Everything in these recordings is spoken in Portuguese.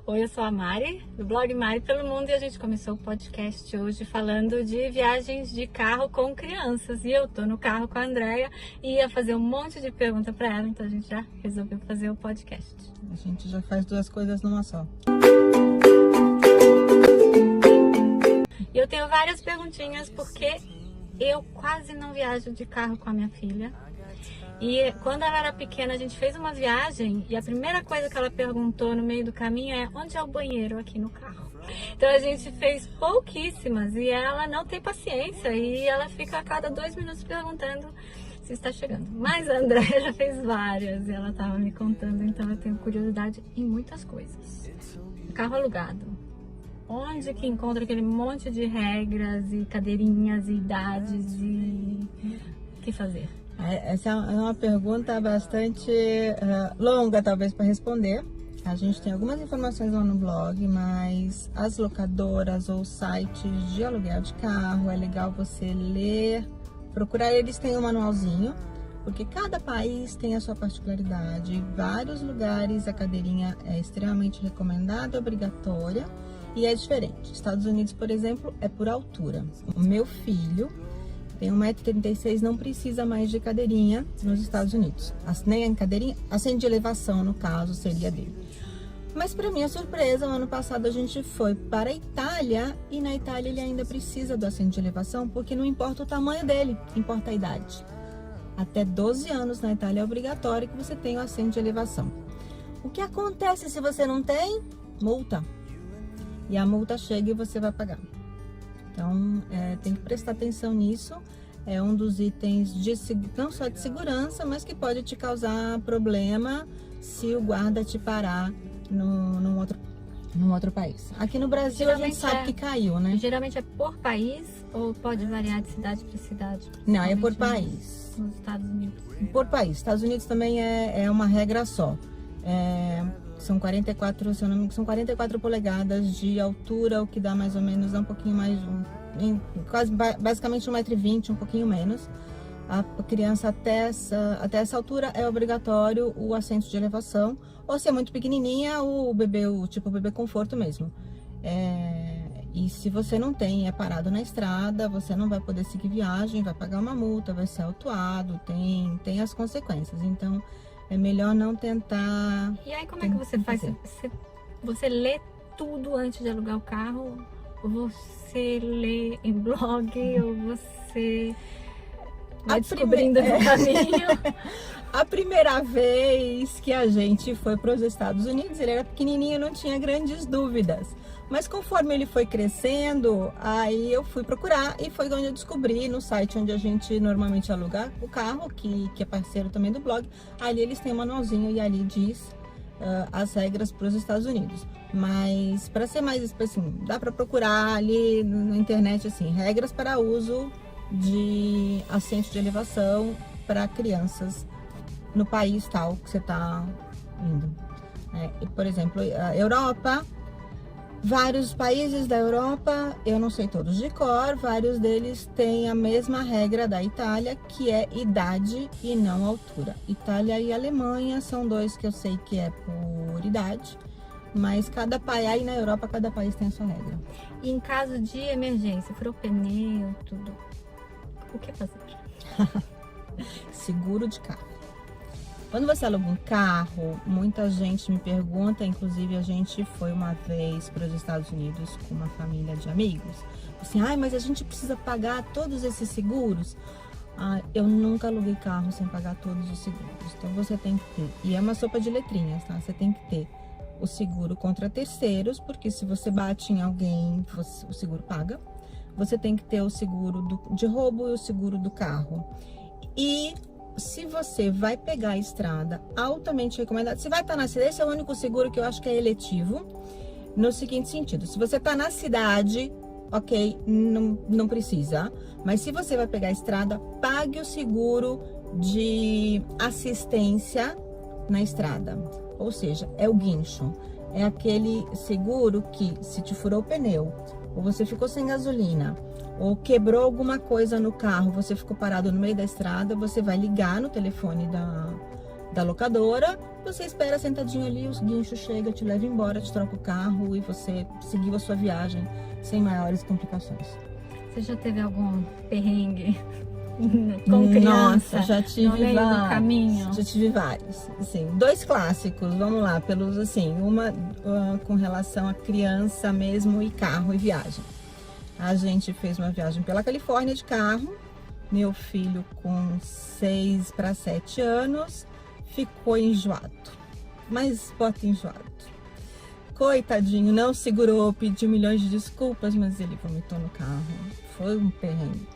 Oi, eu sou a Mari, do blog Mari pelo Mundo, e a gente começou o podcast hoje falando de viagens de carro com crianças. E eu tô no carro com a Andréia e ia fazer um monte de pergunta para ela, então a gente já resolveu fazer o podcast. A gente já faz duas coisas numa só. E eu tenho várias perguntinhas porque eu quase não viajo de carro com a minha filha. E quando ela era pequena, a gente fez uma viagem e a primeira coisa que ela perguntou no meio do caminho é: onde é o banheiro aqui no carro? Então a gente fez pouquíssimas e ela não tem paciência e ela fica a cada 2 minutos perguntando se está chegando. Mas a Andréia já fez várias e ela estava me contando, então eu tenho curiosidade em muitas coisas. Carro alugado. Onde que encontra aquele monte de regras e cadeirinhas e idades e o que fazer? Essa é uma pergunta bastante longa, talvez, para responder. A gente tem algumas informações lá no blog, mas as locadoras ou sites de aluguel de carro, é legal você ler, procurar. Eles têm um manualzinho, porque cada país tem a sua particularidade. Em vários lugares a cadeirinha é extremamente recomendada, obrigatória, e é diferente. Estados Unidos, por exemplo, é por altura. O meu filho tem 1,36 m, não precisa mais de cadeirinha nos Estados Unidos. Nem a cadeirinha, assento de elevação, no caso, seria dele. Mas para minha surpresa, no ano passado a gente foi para a Itália e na Itália ele ainda precisa do assento de elevação, porque não importa o tamanho dele, importa a idade. Até 12 anos na Itália é obrigatório que você tenha o assento de elevação. O que acontece se você não tem? Multa. E a multa chega e você vai pagar. Então, tem que prestar atenção nisso. É um dos itens não só de segurança, mas que pode te causar problema se o guarda te parar num outro país. Aqui no Brasil geralmente a gente sabe que caiu, né? Geralmente é por país ou pode variar de cidade para cidade? Não, é por país. Nos Estados Unidos. Por país. Estados Unidos também é uma regra só. São 44, se eu não me engano, são 44 polegadas de altura, o que dá mais ou menos um pouquinho mais, quase basicamente 1,20 m, um pouquinho menos. A criança até essa altura é obrigatório o assento de elevação, ou se é muito pequenininha, o tipo bebê conforto mesmo. E se você não tem, é parado na estrada, você não vai poder seguir viagem, vai pagar uma multa, vai ser autuado, tem as consequências. Então, é melhor não tentar. E aí, como é que você faz? Você lê tudo antes de alugar o carro? Ou você lê em blog? Ou você vai descobrindo no caminho? A primeira vez que a gente foi para os Estados Unidos, ele era pequenininho, não tinha grandes dúvidas. Mas conforme ele foi crescendo, aí eu fui procurar e foi onde eu descobri, no site onde a gente normalmente aluga o carro, que é parceiro também do blog. Ali eles têm um manualzinho e ali diz as regras para os Estados Unidos. Mas para ser mais assim, dá para procurar ali na internet assim, regras para uso de assento de elevação para crianças no país tal que você está indo. Por exemplo, a Europa. Vários países da Europa, eu não sei todos de cor, vários deles têm a mesma regra da Itália, que é idade e não altura. Itália e Alemanha são dois que eu sei que é por idade, mas cada país, aí na Europa, cada país tem a sua regra. E em caso de emergência, furou pneu, tudo, o que fazer? Seguro de carro. Quando você aluga um carro, muita gente me pergunta, inclusive a gente foi uma vez para os Estados Unidos com uma família de amigos, assim, mas a gente precisa pagar todos esses seguros? Eu nunca aluguei carro sem pagar todos os seguros, então você tem que ter, e é uma sopa de letrinhas, tá? Você tem que ter o seguro contra terceiros, porque se você bate em alguém, o seguro paga. Você tem que ter o seguro de roubo e o seguro do carro. E se você vai pegar a estrada, altamente recomendado, se vai estar na cidade, esse é o único seguro que eu acho que é eletivo, no seguinte sentido: se você está na cidade, ok, não precisa, mas se você vai pegar a estrada, pague o seguro de assistência na estrada, ou seja, é o guincho, é aquele seguro que se te furou o pneu, ou você ficou sem gasolina, ou quebrou alguma coisa no carro, você ficou parado no meio da estrada, você vai ligar no telefone da locadora, você espera sentadinho ali, o guincho chega, te leva embora, te troca o carro e você seguiu a sua viagem sem maiores complicações. Você já teve algum perrengue com criança? Nossa, já tive no meio do caminho? Já tive vários. Assim, 2 clássicos, vamos lá, pelos assim, uma com relação a criança mesmo e carro e viagem. A gente fez uma viagem pela Califórnia de carro. Meu filho com 6 para 7 anos ficou enjoado, mas bota enjoado. Coitadinho, não segurou, pediu milhões de desculpas, mas ele vomitou no carro. Foi um perrengue.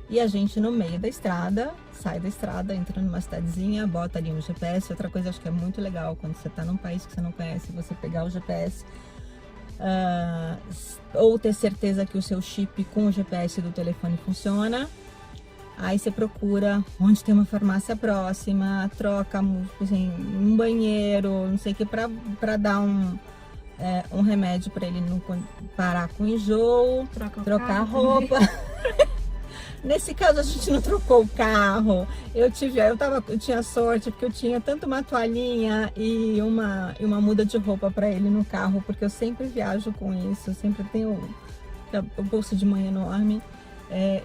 E a gente no meio da estrada, sai da estrada, entra numa cidadezinha, bota ali no GPS. Outra coisa, acho que é muito legal, quando você tá num país que você não conhece, você pegar o GPS, ou ter certeza que o seu chip com o GPS do telefone funciona. Aí você procura onde tem uma farmácia próxima, troca assim, um banheiro, não sei o que, pra dar um remédio para ele não parar com enjoo, trocar a roupa. Nesse caso a gente não trocou o carro. Eu tinha sorte porque eu tinha tanto uma toalhinha e uma muda de roupa para ele no carro, porque eu sempre viajo com isso, eu sempre tenho o bolso de mãe enorme,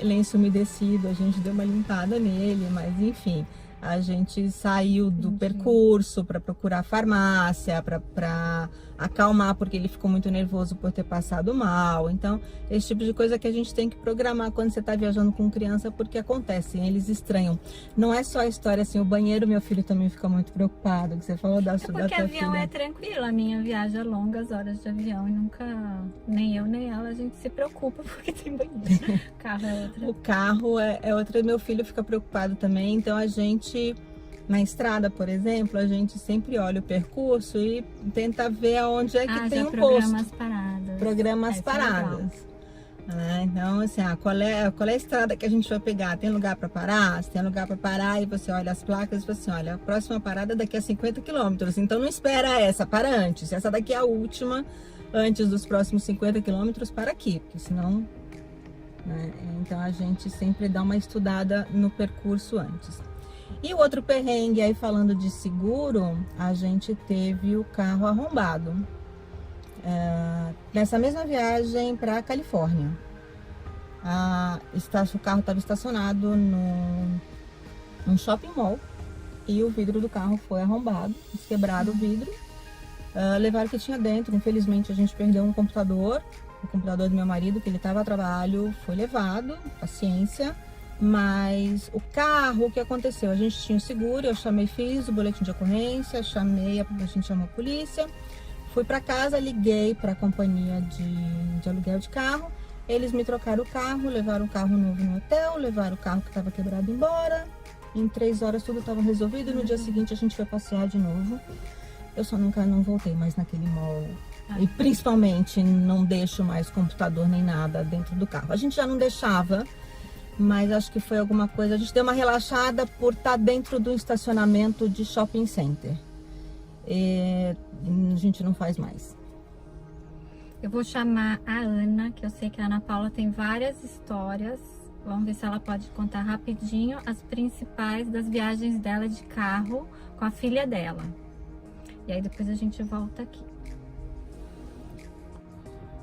lenço umedecido, a gente deu uma limpada nele, mas enfim. A gente saiu do percurso para procurar farmácia, para acalmar, porque ele ficou muito nervoso por ter passado mal. Então, esse tipo de coisa que a gente tem que programar quando você está viajando com criança, porque acontece, eles estranham. Não é só a história assim, o banheiro, meu filho também fica muito preocupado, que você falou da sua filha. Porque avião é tranquilo, a minha viagem é longas horas de avião e nunca, nem eu nem ela, a gente se preocupa porque tem banheiro. O carro é outra. O carro é outra, meu filho fica preocupado também, então a gente, na estrada, por exemplo, a gente sempre olha o percurso e tenta ver aonde é que tem um programa posto. As paradas. Programa as paradas. Então, assim, qual é a estrada que a gente vai pegar? Tem lugar para parar? Se tem lugar para parar, e você olha as placas e fala assim, olha, a próxima parada é daqui a 50 quilômetros. Então não espera essa, para antes. Essa daqui é a última, antes dos próximos 50 quilômetros, para aqui, porque senão... Então a gente sempre dá uma estudada no percurso antes. E o outro perrengue, aí falando de seguro, a gente teve o carro arrombado. Nessa mesma viagem para a Califórnia. O carro estava estacionado num shopping mall e o vidro do carro foi arrombado, quebrado o vidro. Levaram o que tinha dentro. Infelizmente a gente perdeu um computador, o computador do meu marido, que ele estava a trabalho, foi levado, paciência. Mas o carro, o que aconteceu? A gente tinha o seguro, eu fiz o boletim de ocorrência, a gente chamou a polícia, fui para casa, liguei para a companhia de aluguel de carro, eles me trocaram o carro, levaram o carro novo no hotel, levaram o carro que estava quebrado embora, em 3 horas tudo estava resolvido e no dia seguinte a gente foi passear de novo. Eu só não voltei mais naquele mall. E principalmente não deixo mais computador nem nada dentro do carro. A gente já não deixava, mas acho que foi alguma coisa, a gente deu uma relaxada por estar dentro do estacionamento de shopping center. A gente não faz mais. Eu vou chamar a Ana, que eu sei que a Ana Paula tem várias histórias. Vamos ver se ela pode contar rapidinho as principais das viagens dela de carro com a filha dela. E aí depois a gente volta aqui.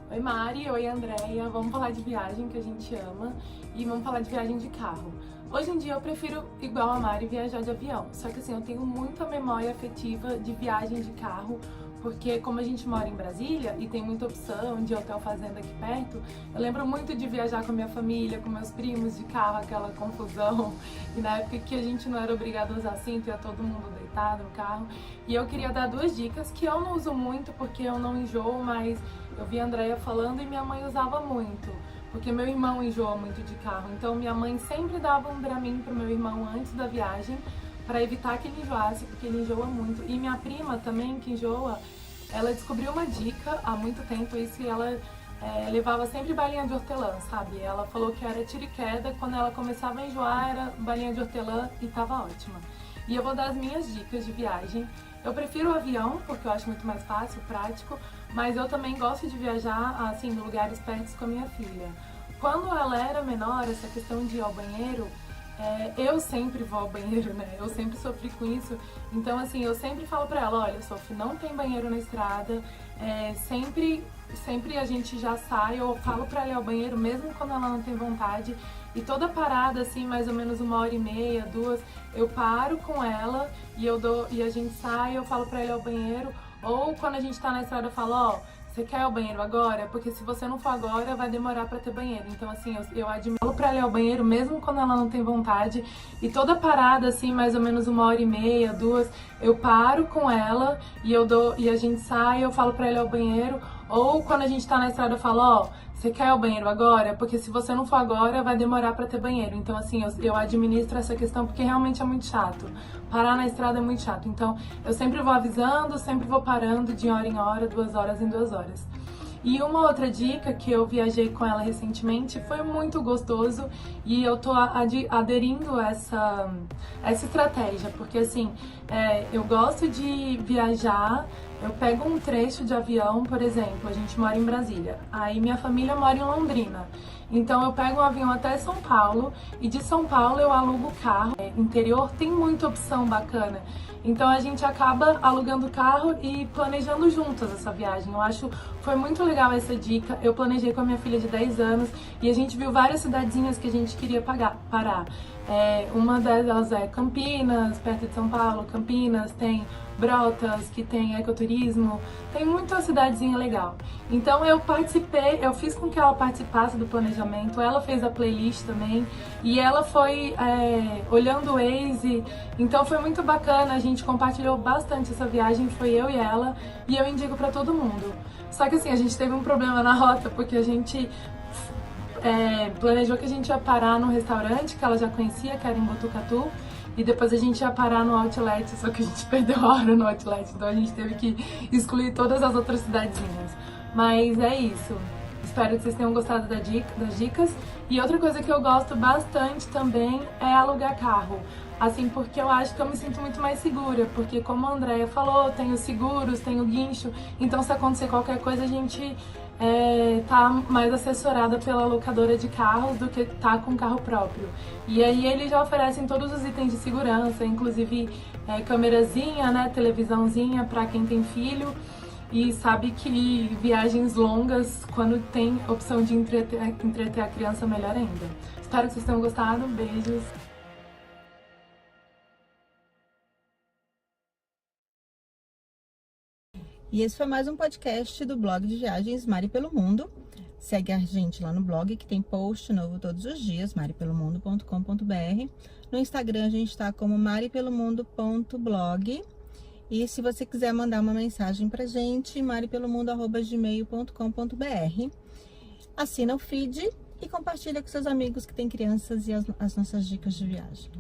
Oi Mari, oi Andréia, vamos falar de viagem que a gente ama e vamos falar de viagem de carro. Hoje em dia eu prefiro, igual a Mari, viajar de avião, só que assim, eu tenho muita memória afetiva de viagem de carro, porque como a gente mora em Brasília e tem muita opção de hotel fazenda aqui perto, eu lembro muito de viajar com a minha família, com meus primos de carro, aquela confusão, e na época que a gente não era obrigado a usar cinto, ia todo mundo deitado no carro. E eu queria dar 2 dicas que eu não uso muito porque eu não enjoo, mas eu vi a Andréia falando e minha mãe usava muito, porque meu irmão enjoa muito de carro, então minha mãe sempre dava um Dramin pro meu irmão antes da viagem, para evitar que ele enjoasse, porque ele enjoa muito. E minha prima também, que enjoa, ela descobriu uma dica há muito tempo, isso, e ela levava sempre balinha de hortelã, sabe? Ela falou que era tiro e queda, quando ela começava a enjoar era balinha de hortelã e tava ótima. E eu vou dar as minhas dicas de viagem. Eu prefiro o avião, porque eu acho muito mais fácil, prático, mas eu também gosto de viajar, assim, em lugares perto com a minha filha. Quando ela era menor, essa questão de ir ao banheiro, eu sempre vou ao banheiro, né? Eu sempre sofri com isso. Então, assim, eu sempre falo pra ela, olha, Sophie, não tem banheiro na estrada. Sempre a gente já sai, eu falo pra ela ir ao banheiro, mesmo quando ela não tem vontade. E toda parada, assim, mais ou menos 1h30, 2, eu paro com ela e a gente sai, eu falo pra ela ir ao banheiro. Ou quando a gente tá na estrada, eu falo, ó, você quer ir ao banheiro agora? Porque se você não for agora, vai demorar pra ter banheiro. Então, assim, eu admiro pra ela ir ao banheiro, mesmo quando ela não tem vontade. E toda parada, assim, mais ou menos 1h30, 2, eu paro com ela e a gente sai, eu falo pra ela ir ao banheiro. Ou quando a gente tá na estrada, eu falo, ó, você quer ir ao banheiro agora? Porque se você não for agora, vai demorar pra ter banheiro. Então, assim, eu administro essa questão porque realmente é muito chato. Parar na estrada é muito chato. Então, eu sempre vou avisando, sempre vou parando de hora em hora, 2 horas em 2 horas. E uma outra dica que eu viajei com ela recentemente, foi muito gostoso e eu tô aderindo a essa estratégia, porque assim, eu gosto de viajar, eu pego um trecho de avião, por exemplo, a gente mora em Brasília, aí minha família mora em Londrina. Então eu pego um avião até São Paulo e de São Paulo eu alugo carro. Interior tem muita opção bacana. Então a gente acaba alugando carro e planejando juntas essa viagem. Eu acho que foi muito legal essa dica. Eu planejei com a minha filha de 10 anos e a gente viu várias cidadezinhas que a gente queria parar. Uma delas é Campinas, perto de São Paulo. Campinas tem Brotas, que tem ecoturismo, tem muita cidadezinha legal. Então eu fiz com que ela participasse do planejamento, ela fez a playlist também e ela foi olhando o Waze, então foi muito bacana, a gente compartilhou bastante essa viagem, foi eu e ela, e eu indico pra todo mundo. Só que assim, a gente teve um problema na rota, porque a gente planejou que a gente ia parar num restaurante que ela já conhecia, que era em Botucatu, e depois a gente ia parar no Outlet, só que a gente perdeu a hora no Outlet, então a gente teve que excluir todas as outras cidadezinhas. Mas é isso. Espero que vocês tenham gostado das dicas. E outra coisa que eu gosto bastante também é alugar carro. Assim, porque eu acho que eu me sinto muito mais segura, porque como a Andrea falou, tem os seguros, tem o guincho, então se acontecer qualquer coisa a gente tá mais assessorada pela locadora de carros do que tá com carro próprio. E aí eles já oferecem todos os itens de segurança, inclusive câmerazinha, né, televisãozinha para quem tem filho. E sabe que viagens longas, quando tem opção de entreter a criança, melhor ainda. Espero que vocês tenham gostado. Beijos! E esse foi mais um podcast do blog de viagens Mari Pelo Mundo. Segue a gente lá no blog, que tem post novo todos os dias, maripelomundo.com.br. No Instagram a gente tá como maripelomundo.blog. E se você quiser mandar uma mensagem pra gente, maripelomundo@gmail.com.br. Assina o feed e compartilha com seus amigos que têm crianças e as nossas dicas de viagem.